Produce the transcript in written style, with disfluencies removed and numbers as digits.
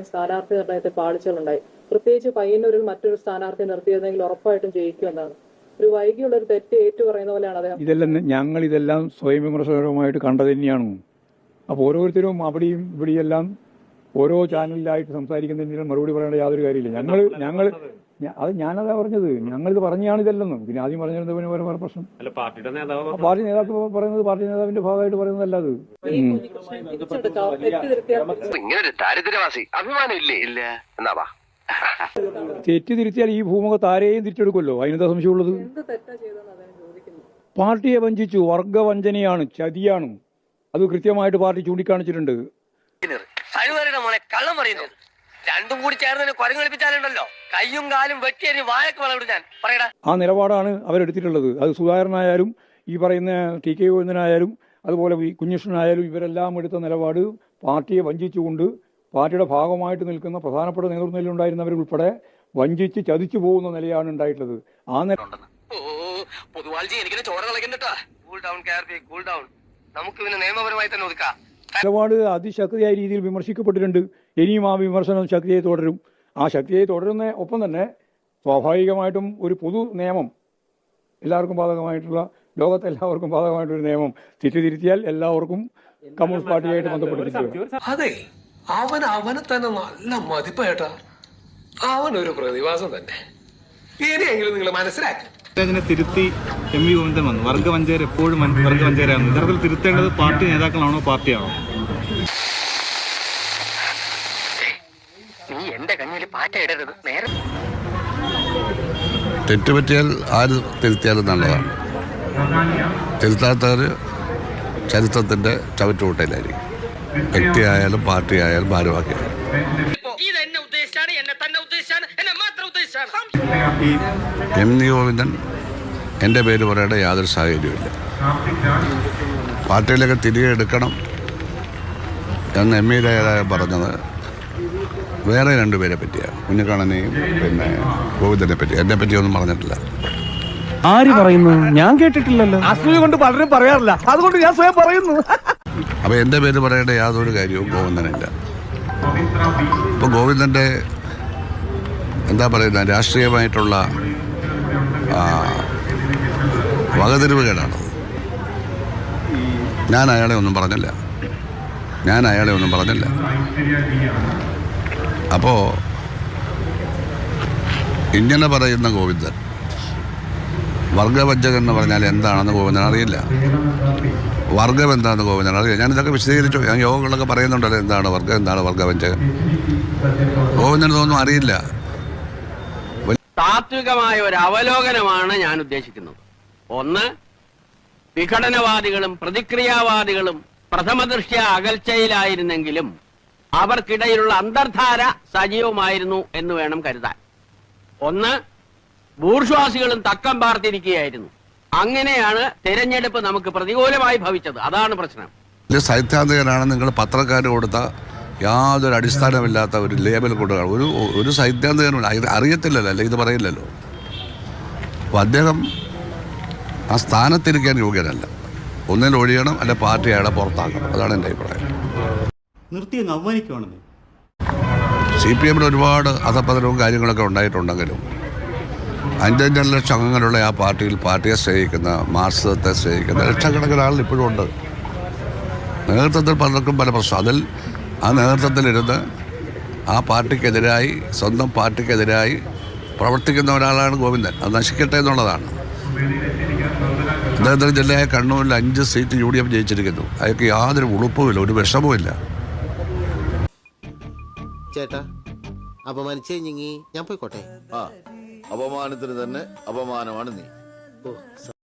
സ്ഥാനാർത്ഥി നിർണയത്തിൽ പാളിച്ചകളുണ്ടായി. പ്രത്യേകിച്ച് പയ്യന്നൂരിൽ മറ്റൊരു സ്ഥാനാർത്ഥി നിർത്തിയിരുന്നെങ്കിൽ ഉറപ്പായിട്ടും ജയിക്കുമെന്നാണ്. ഒരു വൈകിയുള്ള ഒരു തെറ്റ് ഏറ്റുപറയുന്ന പോലെയാണ് അദ്ദേഹം. ഞങ്ങളിതെല്ലാം സ്വയം വിമർശനപരമായിട്ട് കണ്ടത് തന്നെയാണ്. അപ്പോൾ ഓരോരുത്തരും അവിടെയും ഇവിടെയെല്ലാം ഓരോ ചാനലിലായിട്ട് സംസാരിക്കുന്നതിന് മറുപടി പറയേണ്ട യാതൊരു കാര്യമില്ല. ഞാനതാ പറഞ്ഞത്, ഞങ്ങളിത് പറഞ്ഞാണ് ഇതല്ലെന്നും. പിന്നെ ആദ്യം പറഞ്ഞത് വേറെ പ്രശ്നം. പാർട്ടി നേതാക്കൾ പറയുന്നത് പാർട്ടി നേതാവിന്റെ ഭാഗമായിട്ട് പറയുന്നതല്ല അത്. തെറ്റ് തിരുത്തിയാൽ ഈ ഭൂമുഖത്ത് ആരെയും തിരിച്ചെടുക്കുമല്ലോ. അതിനെന്താ സംശയമുള്ളത്? പാർട്ടിയെ വഞ്ചിച്ചു, വർഗവഞ്ചനയാണ്, ചതിയാണ്. അത് കൃത്യമായിട്ട് പാർട്ടി ചൂണ്ടിക്കാണിച്ചിട്ടുണ്ട്. കള്ളം പറയുന്നു. രണ്ടും കൂടി ചേർന്ന് കൊരങ്ങളിപ്പിച്ചാലുണ്ടല്ലോ കയ്യും കാലും വെട്ടിയരി വാഴക്ക് വളവിടും ഞാൻ പറയടാ. ആ നിലപാടാണ് അവരെടുത്തിട്ടുള്ളത്. അത് സുധാകരനായാലും ഈ പറയുന്ന TK ഗോവിന്ദനായാലും അതുപോലെ കുഞ്ഞികൃഷ്ണനായാലും ഇവരെല്ലാം എടുത്ത നിലപാട് പാർട്ടിയെ വഞ്ചിച്ചുകൊണ്ട് പാർട്ടിയുടെ ഭാഗമായിട്ട് നിൽക്കുന്ന പ്രധാനപ്പെട്ട നേതൃനിലയിലുണ്ടായിരുന്നവരുൾപ്പെടെ വഞ്ചിച്ച് ചതിച്ചു പോകുന്ന നിലയാണ് ഉണ്ടായിട്ടുള്ളത്. നിലപാട് അതിശക്തിയായ രീതിയിൽ വിമർശിക്കപ്പെട്ടിട്ടുണ്ട്. ഇനിയും ആ വിമർശനം ശക്തിയായി തുടരും. ആ ശക്തിയായി തുടരുന്ന ഒപ്പം തന്നെ സ്വാഭാവികമായിട്ടും ഒരു പൊതു നിയമം, എല്ലാവർക്കും ബാധകമായിട്ടുള്ള, ലോകത്തെ എല്ലാവർക്കും ബാധകമായിട്ടൊരു നിയമം തിരുത്തിയാൽ എല്ലാവർക്കും കമ്മ്യൂണിസ്റ്റ് പാർട്ടിയായിട്ട് ബന്ധപ്പെട്ടിരിക്കുക. അതെ, അവനെ തന്നെ നല്ല മതിപ്പേട്ടാ. അവനൊരു പ്രതിഭാസം തന്നെ. ഇനിയെങ്കിലും നിങ്ങൾ മനസ്സിലാക്കി. തിരുത്തി MV ഗോവിന്ദൻ വന്നു. വർഗവഞ്ചേര എപ്പോഴും വർഗവഞ്ചേരാണ്. യഥാർത്ഥത്തിൽ തിരുത്തേണ്ടത് പാർട്ടി നേതാക്കളാണോ പാർട്ടിയാണോ? തെറ്റുപറ്റിയാൽ ആര് തിരുത്തിയാലും നല്ലതാണ്. തിരുത്താത്തവർ ചരിത്രത്തിന്റെ ചവറ്റുകൂട്ടയിലായിരിക്കും. വ്യക്തിയായാലും പാർട്ടി ആയാലും ഭാരവാഹിയായാലും. MV ഗോവിന്ദൻ എൻ്റെ പേര് പറയേണ്ട യാതൊരു സാഹചര്യമില്ല. പാർട്ടിയിലേക്ക് തിരികെ എടുക്കണം എന്ന് MV പറഞ്ഞത് വേറെ രണ്ടുപേരെ പറ്റിയാണ്. കുഞ്ഞിക്കണ്ണനെയും പിന്നെ ഗോവിന്ദനെ പറ്റി. എന്നെ പറ്റിയൊന്നും പറഞ്ഞിട്ടില്ല. ആര് പറയുന്നു? ഞാൻ കേട്ടിട്ടില്ലല്ലോ. അസൂയ കൊണ്ട് പലരും പറയാറില്ല, അതുകൊണ്ട് ഞാൻ സ്വയം പറയുന്നു. അപ്പോൾ എൻ്റെ പേര് പറയേണ്ട യാതൊരു കാര്യവും ഗോവിന്ദനില്ല. ഇപ്പോൾ ഗോവിന്ദൻ്റെ എന്താ പറയുന്ന രാഷ്ട്രീയമായിട്ടുള്ള വകതിരിവുകേടാണ്. ഞാൻ അയാളെ ഒന്നും പറഞ്ഞില്ല. അപ്പോൾ ഇങ്ങനെ പറയുന്ന ഗോവിന്ദൻ വർഗവഞ്ചകൻ എന്ന് പറഞ്ഞാൽ എന്താണെന്ന് ഗോവിന്ദൻ അറിയില്ല. വർഗം എന്താണെന്ന് ഗോവിന്ദൻ അറിയില്ല. ഞാനിതൊക്കെ വിശദീകരിച്ചു. ഞാൻ യോഗങ്ങളൊക്കെ പറയുന്നുണ്ടല്ലോ, എന്താണ് വർഗം, എന്താണ് വർഗവഞ്ചകൻ. ഗോവിന്ദനൊന്നും അറിയില്ല. താത്വികമായ ഒരു അവലോകനമാണ് ഞാൻ ഉദ്ദേശിക്കുന്നത്. ഒന്ന്, വിഘടനവാദികളും പ്രതിക്രിയാവാദികളും പ്രഥമദൃഷ്ട്യാ അകൽച്ചയിലായിരുന്നെങ്കിലും അവർക്കിടയിലുള്ള അന്തർധാര സജീവമായിരുന്നു എന്ന് വേണം കരുതാൻ. ഒന്ന്, ബൂർഷ്വാസികളും തക്കം പാർത്തിരിക്കുകയായിരുന്നു. അങ്ങനെയാണ് തെരഞ്ഞെടുപ്പ് നമുക്ക് പ്രതികൂലമായി ഭവിച്ചത്. അതാണ് പ്രശ്നം. സൈദ്ധാന്തികനാണ് നിങ്ങൾ പത്രക്കാർ കൊടുത്ത യാതൊരു അടിസ്ഥാനമില്ലാത്ത ഒരു ലേബൽ കൊടുക്കുക. ഒരു സൈദ്ധാന്തികനും അറിയത്തില്ലല്ലോ, അല്ലെ ഇത് പറയില്ലല്ലോ. അപ്പോൾ അദ്ദേഹം ആ സ്ഥാനത്തിരിക്കാൻ യോഗ്യനല്ല. ഒന്നിൽ ഒഴിയണം, അല്ലെ പാർട്ടി അയാളെ പുറത്താക്കണം. അതാണ് എൻ്റെ അഭിപ്രായം. CPM ഒരുപാട് അധപതനവും കാര്യങ്ങളൊക്കെ ഉണ്ടായിട്ടുണ്ടെങ്കിലും 5 ലക്ഷം അംഗങ്ങളുള്ള ആ പാർട്ടിയിൽ പാർട്ടിയെ സ്നേഹിക്കുന്ന, മാർക്സിസത്തെ സ്നേഹിക്കുന്ന ലക്ഷക്കണക്കിന് ആളുകൾ ഇപ്പോഴും ഉണ്ട്. നേതൃത്വത്തിൽ പലർക്കും പല പ്രശ്നം. അതിൽ ആ നേതൃത്വത്തിലിരുന്ന് ആ പാർട്ടിക്കെതിരായി, സ്വന്തം പാർട്ടിക്കെതിരായി പ്രവർത്തിക്കുന്ന ഒരാളാണ് ഗോവിന്ദൻ. അത് നശിക്കട്ടെ എന്നുള്ളതാണ്. അദ്ദേഹത്തിൻ്റെ ജില്ലയായ കണ്ണൂരിൽ 5 സീറ്റ് UDF ജയിച്ചിരിക്കുന്നു. അയാൾക്ക് യാതൊരു ഉളുപ്പുമില്ല, ഒരു വിഷമവുമില്ല. ചേട്ടാ, അപമാനിച്ചേ ഞാൻ പോയിക്കോട്ടെ. അപമാനത്തിന് തന്നെ അപമാനമാണ് നീ.